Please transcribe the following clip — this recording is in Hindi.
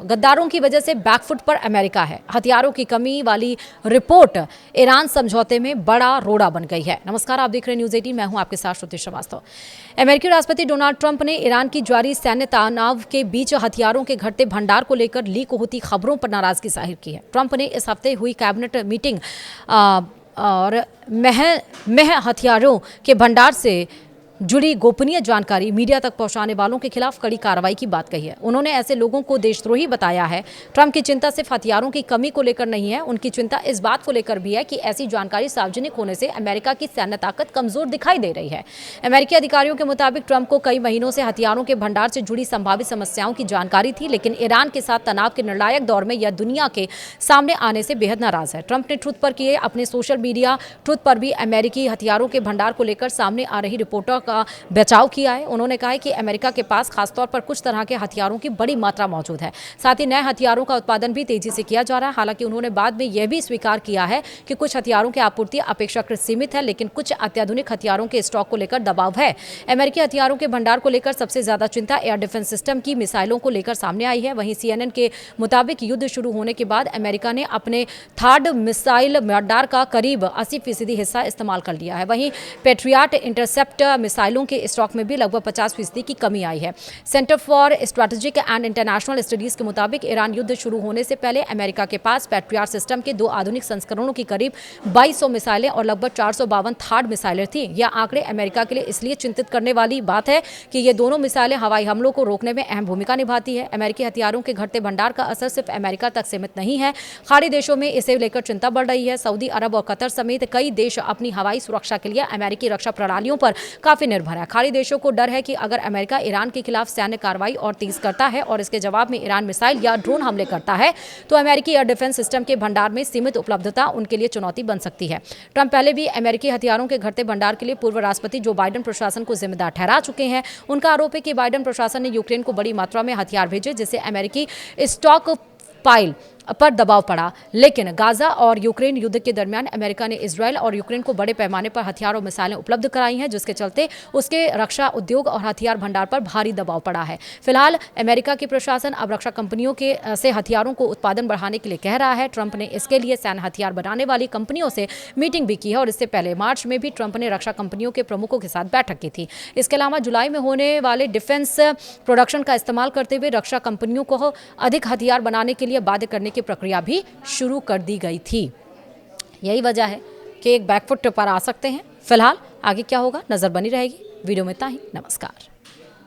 गद्दारों की वजह से बैकफुट पर अमेरिका है। हथियारों की कमी वाली रिपोर्ट ईरान समझौते में बड़ा रोड़ा बन गई है। नमस्कार, आप देख रहे हैं न्यूज़ 18। मैं हूं आपके साथ श्रुति श्रीवास्तव। अमेरिकी राष्ट्रपति डोनाल्ड ट्रंप ने ईरान की जारी सैन्य तनाव के बीच हथियारों के घटते भंडार को लेकर लीक होती खबरों पर नाराजगी जाहिर की है। ट्रंप ने इस हफ्ते हुई कैबिनेट मीटिंग और मह हथियारों के भंडार से जुड़ी गोपनीय जानकारी मीडिया तक पहुंचाने वालों के खिलाफ कड़ी कार्रवाई की बात कही है। उन्होंने ऐसे लोगों को देशद्रोही बताया है। ट्रंप की चिंता सिर्फ हथियारों की कमी को लेकर नहीं है, उनकी चिंता इस बात को लेकर भी है कि ऐसी जानकारी सार्वजनिक होने से अमेरिका की सैन्य ताकत कमजोर दिखाई दे रही है। अमेरिकी अधिकारियों के मुताबिक ट्रंप को कई महीनों से हथियारों के भंडार से जुड़ी संभावित समस्याओं की जानकारी थी, लेकिन ईरान के साथ तनाव के निर्णायक दौर में यह दुनिया के सामने आने से बेहद नाराज है। ट्रंप ने ट्रुथ पर किए अपने सोशल मीडिया ट्रुथ पर भी अमेरिकी हथियारों के भंडार को लेकर सामने आ रही रिपोर्टों का बचाव किया है। उन्होंने कहा है कि अमेरिका के पास खासतौर पर कुछ तरह के हथियारों की बड़ी मात्रा मौजूद है। साथ ही नए हथियारों का उत्पादन भी तेजी से किया जा रहा है। हालांकि उन्होंने बाद में यह भी स्वीकार किया है कि कुछ हथियारों की आपूर्ति अपेक्षाकृत सीमित है, लेकिन कुछ अत्याधुनिक हथियारों के स्टॉक को लेकर दबाव है। अमेरिकी हथियारों के भंडार को लेकर सबसे ज्यादा चिंता एयर डिफेंस सिस्टम की मिसाइलों को लेकर सामने आई है। वहीं CNN के मुताबिक युद्ध शुरू होने के बाद अमेरिका ने अपने थर्ड मिसाइल भंडार का करीब 80% हिस्सा इस्तेमाल कर लिया है। वहीं पेट्रियट इंटरसेप्टर मिसाइलों के स्टॉक में भी लगभग 50% की कमी आई है। Centre for strategic and international studies के मुताबिक ईरान युद्ध शुरू होने से पहले अमेरिका के पास पेट्रियट सिस्टम के 2 आधुनिक संस्करणों की करीब 2200 मिसाइलें और लगभग 452 थर्ड मिसाइलें थी। यह आंकड़े अमेरिका के लिए इसलिए चिंतित करने वाली बात है कि ये दोनों मिसाइलें हवाई हमलों को रोकने में अहम भूमिका निभाती है। अमेरिकी हथियारों के घटते भंडार का असर सिर्फ अमेरिका तक सीमित नहीं है, खाड़ी देशों में इसे लेकर चिंता बढ़ रही है। सऊदी अरब और कतर समेत कई देश अपनी हवाई सुरक्षा के लिए अमेरिकी रक्षा प्रणालियों पर काफी निर्भर है। खाड़ी देशों को डर है कि अगर अमेरिका ईरान के खिलाफ सैन्य कार्रवाई और तेज करता है और इसके जवाब में ईरान मिसाइल या ड्रोन हमले करता है, तो अमेरिकी एयर डिफेंस सिस्टम के भंडार में सीमित उपलब्धता उनके लिए चुनौती बन सकती है। ट्रंप पहले भी अमेरिकी हथियारों के घटते भंडार के लिए पूर्व राष्ट्रपति जो बाइडेन प्रशासन को जिम्मेदार ठहरा चुके हैं। उनका आरोप है कि बाइडेन प्रशासन ने यूक्रेन को बड़ी मात्रा में हथियार भेजे, जिससे अमेरिकी स्टॉक पाइल पर दबाव पड़ा। लेकिन गाजा और यूक्रेन युद्ध के दरमियान अमेरिका ने इजराइल और यूक्रेन को बड़े पैमाने पर हथियार और मिसाइलें उपलब्ध कराई हैं, जिसके चलते उसके रक्षा उद्योग और हथियार भंडार पर भारी दबाव पड़ा है। फिलहाल अमेरिका की प्रशासन अब रक्षा कंपनियों से हथियारों को उत्पादन बढ़ाने के लिए कह रहा है। ट्रंप ने इसके लिए सैन्य हथियार बनाने वाली कंपनियों से मीटिंग भी की है और इससे पहले मार्च में भी ट्रंप ने रक्षा कंपनियों के प्रमुखों के साथ बैठक की थी। इसके अलावा जुलाई में होने वाले डिफेंस प्रोडक्शन का इस्तेमाल करते हुए रक्षा कंपनियों को अधिक हथियार बनाने के लिए बाध्य करने की प्रक्रिया भी शुरू कर दी गई थी। यही वजह है कि एक बैकफुट पर आ सकते हैं। फिलहाल आगे क्या होगा नजर बनी रहेगी। वीडियो में इतना ही। नमस्कार।